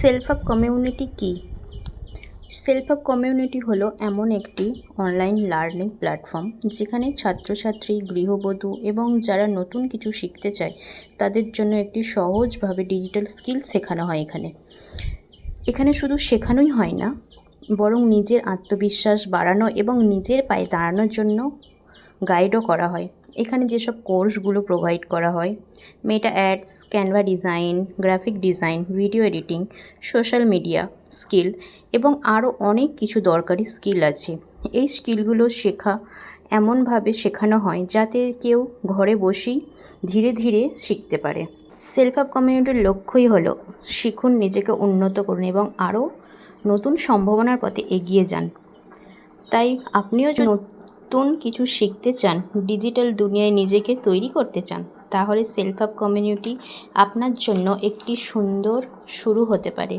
Self help community কি? Self help community হলো এমন একটি অনলাইন লার্নিং প্ল্যাটফর্ম যেখানে ছাত্রছাত্রী, গৃহবধূ এবং যারা নতুন কিছু শিখতে চায় তাদের জন্য একটি সহজভাবে ডিজিটাল স্কিল শেখানো হয়। এখানে শুধু শেখানোই হয় না, বরং নিজের আত্মবিশ্বাস বাড়ানো এবং নিজের পায়ে দাঁড়ানোর জন্য গাইডও করা হয়। এখানে যেসব কোর্সগুলো প্রোভাইড করা হয়, মেটা ads, Canva design, graphic design, video editing, social media skill এবং আরও অনেক কিছু দরকারি স্কিল আছে। এই স্কিলগুলো এমনভাবে শেখানো হয় যাতে কেউ ঘরে বসেই ধীরে ধীরে শিখতে পারে। সেলফ হেল্প কমিউনিটির লক্ষ্যই হলো শিখুন, নিজেকে উন্নত করুন এবং আরও নতুন সম্ভাবনার পথে এগিয়ে যান। তাই আপনিও যদি নতুন কিছু শিখতে চান, ডিজিটাল দুনিয়ায় নিজেকে তৈরি করতে চান, তাহলে সেলফ হেল্প কমিউনিটি আপনার জন্য একটি সুন্দর শুরু হতে পারে।